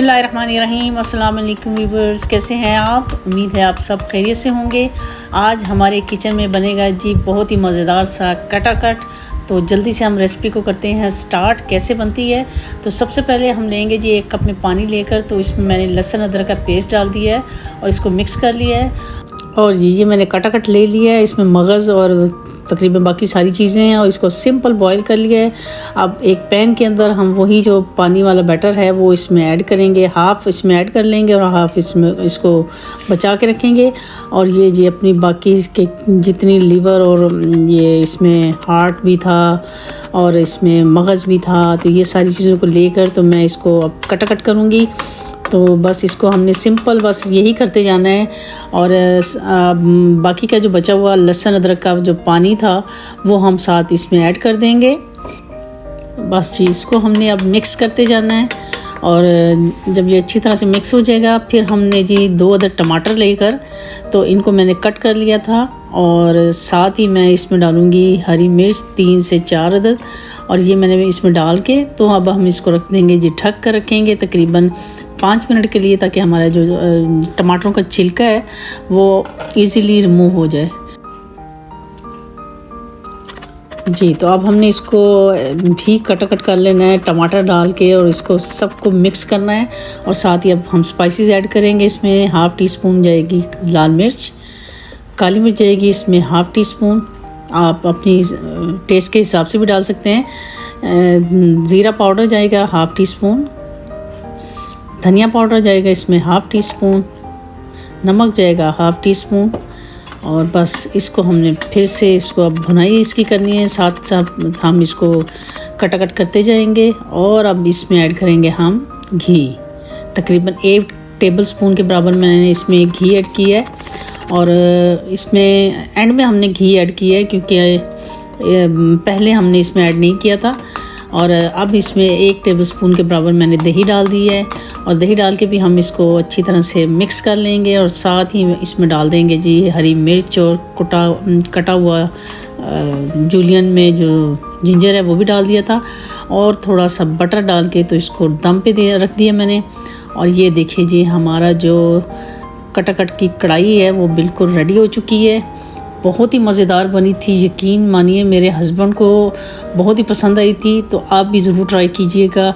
बिस्मिल्लाहिर्रहमानिर्रहीम। अस्सलाम वालेकुम व्यूअर्स, कैसे हैं आप? उम्मीद है आप सब खैरियत से होंगे। आज हमारे किचन में बनेगा जी बहुत ही मज़ेदार सा कटाकट। तो जल्दी से हम रेसिपी को करते हैं स्टार्ट। कैसे बनती है तो सबसे पहले हम लेंगे जी 1 कप में पानी लेकर, तो इसमें मैंने लहसुन अदरक का पेस्ट डाल दिया है और इसको मिक्स कर लिया है। और ये मैंने कटाकट ले लिया है, इसमें मगज़ और तकरीबन बाकी सारी चीज़ें हैं और इसको सिंपल बॉईल कर लिया है। अब एक पैन के अंदर हम वही जो पानी वाला बैटर है वो इसमें ऐड करेंगे, हाफ़ इसमें ऐड कर लेंगे और हाफ़ इसमें इसको बचा के रखेंगे। और ये जी अपनी बाकी के जितनी लीवर और ये इसमें हार्ट भी था और इसमें मगज़ भी था, तो ये सारी चीज़ों को लेकर तो मैं इसको अब कटाकट करूँगी। तो बस इसको हमने सिंपल बस यही करते जाना है। और बाकी का जो बचा हुआ लहसुन अदरक का जो पानी था वो हम साथ इसमें ऐड कर देंगे। बस जी इसको हमने अब मिक्स करते जाना है। और जब ये अच्छी तरह से मिक्स हो जाएगा फिर हमने जी 2 अदद टमाटर लेकर तो इनको मैंने कट कर लिया था और साथ ही मैं इसमें डालूँगी हरी मिर्च 3 से 4 अदद। और ये मैंने इसमें डाल के तो अब हम इसको रख देंगे जी, ढक कर रखेंगे तकरीबन 5 मिनट के लिए, ताकि हमारा जो टमाटरों का छिलका है वो इजीली रिमूव हो जाए जी। तो अब हमने इसको भी कटाकट कर लेना है टमाटर डाल के और इसको सबको मिक्स करना है। और साथ ही अब हम स्पाइसेस ऐड करेंगे। इसमें हाफ़ टी स्पून जाएगी लाल मिर्च, काली मिर्च जाएगी इसमें हाफ़ टी स्पून, आप अपनी टेस्ट के हिसाब से भी डाल सकते हैं। ज़ीरा पाउडर जाएगा हाफ़ टी स्पून, धनिया पाउडर जाएगा इसमें हाफ़ टी स्पून, नमक जाएगा हाफ़ टी स्पून। और बस इसको हमने फिर से इसको अब भुनाई इसकी करनी है, साथ साथ हम इसको कटाकट करते जाएंगे। और अब इसमें ऐड करेंगे हम घी, तकरीबन 1 टेबल स्पून के बराबर मैंने इसमें घी ऐड किया है। और इसमें एंड में हमने घी ऐड किया है क्योंकि पहले हमने इसमें ऐड नहीं किया था। और अब इसमें 1 टेबल स्पून के बराबर मैंने दही डाल दी है और दही डाल के भी हम इसको अच्छी तरह से मिक्स कर लेंगे। और साथ ही इसमें डाल देंगे जी हरी मिर्च और कटा हुआ जूलियन में जो जिंजर है वो भी डाल दिया था और थोड़ा सा बटर डाल के तो इसको दम पे रख दिया मैंने। और ये देखिए जी हमारा जो कटाकट की कढ़ाई है वो बिल्कुल रेडी हो चुकी है। बहुत ही मज़ेदार बनी थी, यकीन मानिए मेरे हस्बैंड को बहुत ही पसंद आई थी। तो आप भी ज़रूर ट्राई कीजिएगा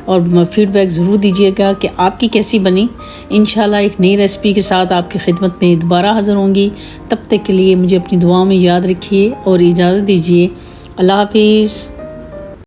और फीडबैक ज़रूर दीजिएगा कि आपकी कैसी बनी। इंशाल्लाह एक नई रेसिपी के साथ आपकी खिदमत में दोबारा हाज़िर होंगी। तब तक के लिए मुझे अपनी दुआ में याद रखिए और इजाज़त दीजिए। अल्लाह हाफिज़।